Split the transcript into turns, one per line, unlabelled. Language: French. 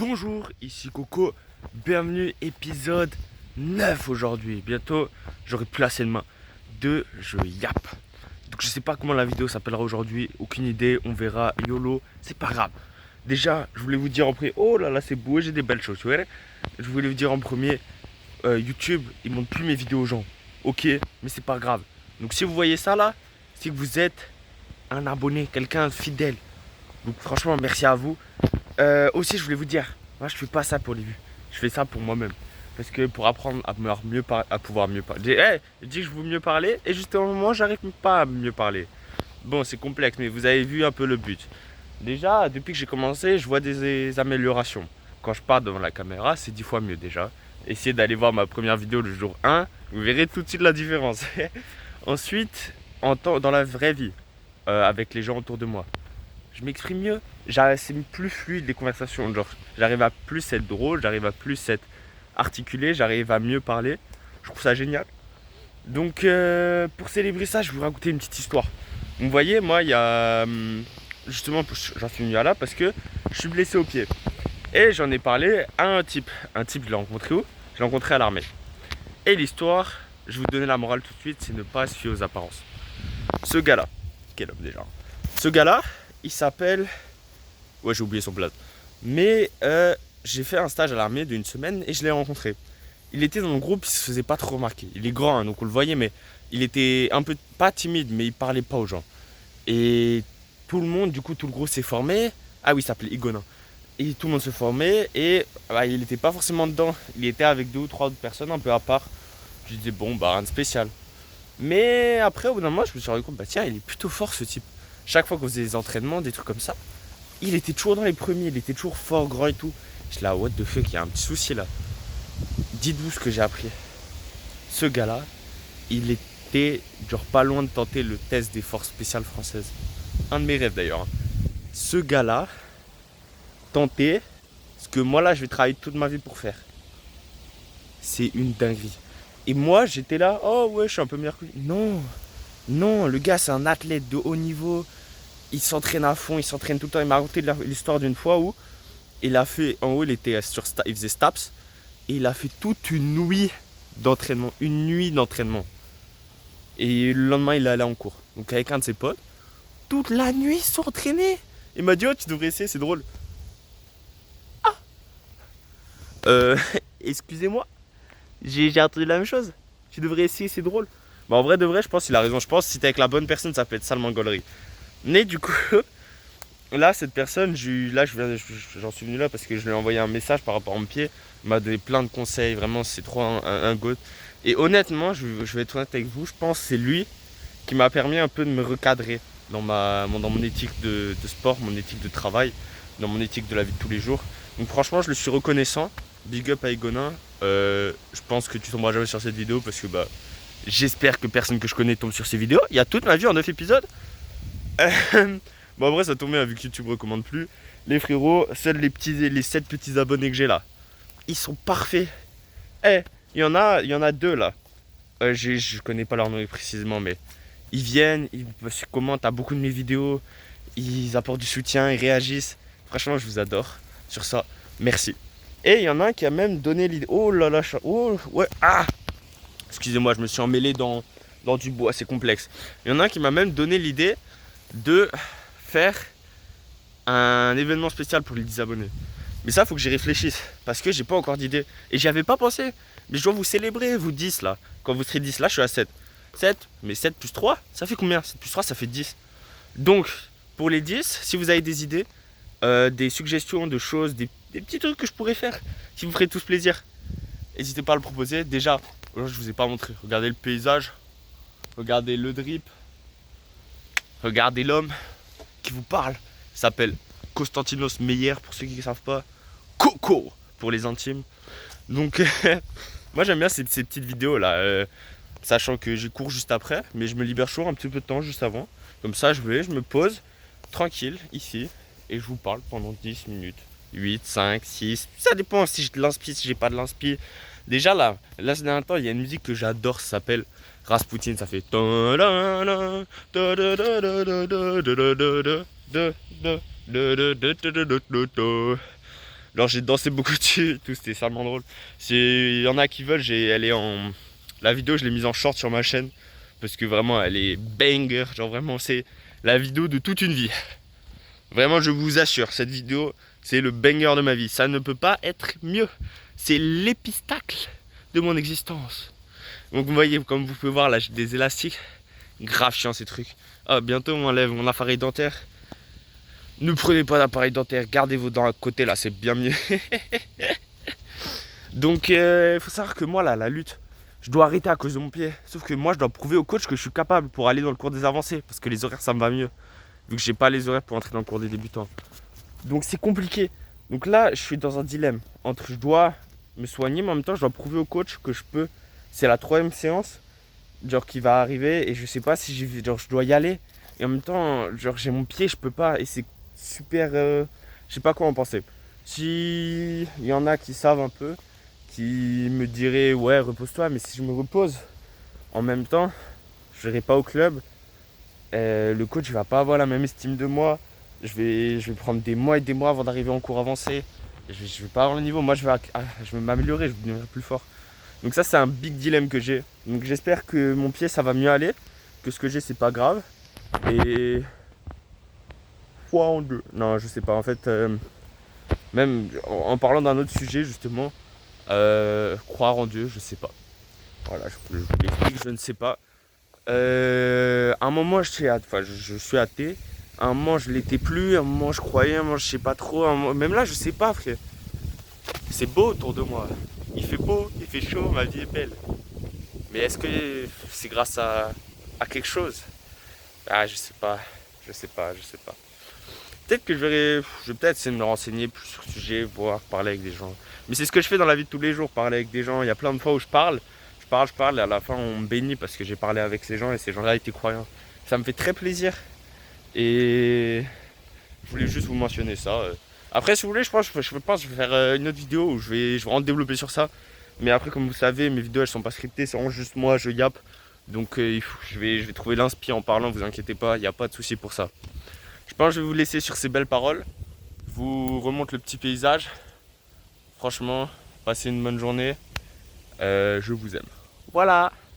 Bonjour, ici Coco, bienvenue épisode 9 aujourd'hui. Bientôt j'aurai plus assez de main de je yappe. Donc je sais pas comment la vidéo s'appellera aujourd'hui, aucune idée, on verra, YOLO, c'est pas grave. Déjà je voulais vous dire en premier, oh là là c'est beau, j'ai des belles choses, tu vois. Je voulais vous dire en premier, YouTube il montre plus mes vidéos aux gens. Ok, mais c'est pas grave. Donc si vous voyez ça là, c'est que vous êtes un abonné, quelqu'un de fidèle. Donc franchement merci à vous. Aussi, je voulais vous dire, moi je fais pas ça pour les vues, je fais ça pour moi-même. Parce que pour apprendre à à pouvoir mieux parler. Je dis que je veux mieux parler et justement, j'arrive pas à mieux parler. Bon, c'est complexe, mais vous avez vu un peu le but. Déjà, depuis que j'ai commencé, je vois des améliorations. Quand je parle devant la caméra, c'est 10 fois mieux déjà. Essayez d'aller voir ma première vidéo le jour 1, vous verrez tout de suite la différence. Ensuite, dans la vraie vie, avec les gens autour de moi, je m'exprime mieux. C'est plus fluide les conversations. Genre, j'arrive à plus être drôle, j'arrive à plus être articulé, j'arrive à mieux parler. Je trouve ça génial. Donc, pour célébrer ça, je vais vous raconter une petite histoire. Vous voyez, moi, il y a. Justement, j'en suis venu à là parce que je suis blessé au pied. Et j'en ai parlé à un type. Un type, je l'ai rencontré où? Je l'ai rencontré à l'armée. Et l'histoire, je vais vous donner la morale tout de suite, c'est ne pas se fier aux apparences. Ce gars-là, quel homme déjà. Ce gars-là, il s'appelle. Ouais, j'ai oublié son blaze. Mais j'ai fait un stage à l'armée d'une semaine et je l'ai rencontré. Il était dans le groupe, il se faisait pas trop remarquer. Il est grand, hein, donc on le voyait, mais il était un peu, pas timide, mais il parlait pas aux gens. Et tout le monde, du coup, tout le groupe s'est formé. Ah oui, il s'appelait Igonin. Et tout le monde se formait et bah, il n'était pas forcément dedans. Il était avec deux ou trois autres personnes un peu à part. Je disais, bon, bah rien de spécial. Mais après, au bout d'un moment, je me suis rendu compte, bah tiens, il est plutôt fort ce type. Chaque fois qu'on faisait des entraînements, des trucs comme ça, il était toujours dans les premiers, il était toujours fort, grand et tout. Je suis là, what the fuck, il y a un petit souci là. Dites-vous ce que j'ai appris. Ce gars-là, il était genre pas loin de tenter le test des forces spéciales françaises. Un de mes rêves d'ailleurs, hein. Ce gars-là tentait ce que moi là je vais travailler toute ma vie pour faire. C'est une dinguerie. Et moi j'étais là, oh ouais, je suis un peu meilleur que lui. Non, non, le gars c'est un athlète de haut niveau. Il s'entraîne à fond, il s'entraîne tout le temps. Il m'a raconté l'histoire d'une fois où il a fait, en haut il était il faisait STAPS et il a fait toute une nuit d'entraînement, une nuit d'entraînement. Et le lendemain il est allé en cours. Donc avec un de ses potes, toute la nuit ils se sont entraînés. Il m'a dit, oh tu devrais essayer, c'est drôle. Ah, euh, excusez-moi, j'ai entendu la même chose. Tu devrais essayer, c'est drôle. Bah en vrai de vrai, je pense qu'il a raison. Je pense que si t'es avec la bonne personne, ça peut être salement gaulerie. Mais du coup, là, cette personne, j'en suis venu là parce que je lui ai envoyé un message par rapport à mon pied. Il m'a donné plein de conseils, vraiment, c'est trop un goat. Et honnêtement, je vais être honnête avec vous, je pense que c'est lui qui m'a permis un peu de me recadrer dans mon éthique de sport, mon éthique de travail, dans mon éthique de la vie de tous les jours. Donc franchement, je le suis reconnaissant. Big up à Igonin. Je pense que tu tomberas jamais sur cette vidéo parce que bah, j'espère que personne que je connais tombe sur ces vidéos. Il y a toute ma vie en 9 épisodes. Bon, en vrai, ça tombe bien vu que YouTube recommande plus. Les frérots, seuls les 7 petits abonnés que j'ai là, ils sont parfaits. Il y en a deux là. Je connais pas leur nom précisément, mais ils viennent, ils commentent à beaucoup de mes vidéos, ils apportent du soutien, ils réagissent. Franchement, je vous adore. Sur ça, merci. Et il y en a un qui a même donné l'idée. Oh là là, oh ouais, ah! Excusez-moi, je me suis emmêlé dans du bois, c'est complexe. Il y en a un qui m'a même donné l'idée de faire un événement spécial pour les 10 abonnés. Mais ça, faut que j'y réfléchisse parce que j'ai pas encore d'idée. Et j'y avais pas pensé. Mais je dois vous célébrer, vous 10 là. Quand vous serez 10 là, je suis à 7. 7, mais 7 plus 3, ça fait combien? 7 plus 3, ça fait 10. Donc, pour les 10, si vous avez des idées, des suggestions de choses, des petits trucs que je pourrais faire, qui vous feraient tous plaisir, n'hésitez pas à le proposer. Déjà, aujourd'hui, je vous ai pas montré. Regardez le paysage, regardez le drip, regardez l'homme qui vous parle. Il s'appelle Constantinos Meyer pour ceux qui ne savent pas. Coco pour les intimes. Donc, moi j'aime bien ces petites vidéos là. Sachant que j'ai cours juste après, mais je me libère toujours un petit peu de temps juste avant. Comme ça, je me pose tranquille ici et je vous parle pendant 10 minutes. 8, 5, 6. Ça dépend si j'ai de l'inspi, si j'ai pas de l'inspi. Déjà là ces derniers temps, il y a une musique que j'adore, ça s'appelle Rasputin. Ça fait. Genre j'ai dansé beaucoup dessus et tout, c'était salement drôle. Il y en a qui veulent, elle est en... La vidéo je l'ai mise en short sur ma chaîne. Parce que vraiment elle est banger. Genre vraiment c'est la vidéo de toute une vie. Vraiment je vous assure, cette vidéo c'est le banger de ma vie. Ça ne peut pas être mieux. C'est l'épistacle de mon existence. Donc vous voyez, comme vous pouvez voir là, j'ai des élastiques. Grave chiant ces trucs. Ah, bientôt on enlève mon appareil dentaire. Ne prenez pas d'appareil dentaire, gardez vos dents à côté là, c'est bien mieux. Donc il faut savoir que moi là, la lutte, je dois arrêter à cause de mon pied. Sauf que moi je dois prouver au coach que je suis capable pour aller dans le cours des avancés. Parce que les horaires ça me va mieux. Vu que j'ai pas les horaires pour entrer dans le cours des débutants. Donc c'est compliqué. Donc là je suis dans un dilemme. Entre je dois me soigner mais en même temps je dois prouver au coach que je peux. C'est la 3e séance. Genre qui va arriver et je sais pas si genre, je dois y aller. Et en même temps genre j'ai mon pied, je peux pas. Et c'est super... je sais pas quoi en penser. Si il y en a qui savent un peu, qui me diraient ouais repose-toi, mais si je me repose en même temps, je n'irai pas au club, le coach va pas avoir la même estime de moi, je vais prendre des mois et des mois avant d'arriver en cours avancé, je vais pas avoir le niveau, moi je vais m'améliorer, je vais devenir plus fort. Donc ça c'est un big dilemme que j'ai. Donc j'espère que mon pied ça va mieux aller, que ce que j'ai c'est pas grave. Et fois en deux. Non, je sais pas. En fait, même en parlant d'un autre sujet, justement, croire en Dieu, je sais pas. Voilà, je vous l'explique, je ne sais pas. À un moment, je suis athée. À un moment, je l'étais plus. À un moment, je croyais. À un moment, je sais pas trop. Même là, je sais pas, frère. C'est beau autour de moi. Il fait beau, il fait chaud, ma vie est belle. Mais est-ce que c'est grâce à quelque chose? Ah, je sais pas. Je sais pas, je sais pas. Peut-être que je vais peut-être essayer de me renseigner plus sur le sujet, voir, parler avec des gens. Mais c'est ce que je fais dans la vie de tous les jours, parler avec des gens. Il y a plein de fois où je parle, et à la fin on me bénit parce que j'ai parlé avec ces gens et ces gens-là étaient croyants. Ça me fait très plaisir et je voulais juste vous mentionner ça. Après, si vous voulez, je pense que je vais faire une autre vidéo où je vais vraiment développer sur ça. Mais après, comme vous savez, mes vidéos elles sont pas scriptées, c'est vraiment juste moi, je yappe. Donc je vais trouver l'inspi en parlant, vous inquiétez pas, il n'y a pas de souci pour ça. Je pense que je vais vous laisser sur ces belles paroles. Je vous remonte le petit paysage. Franchement, passez une bonne journée. Je vous aime. Voilà.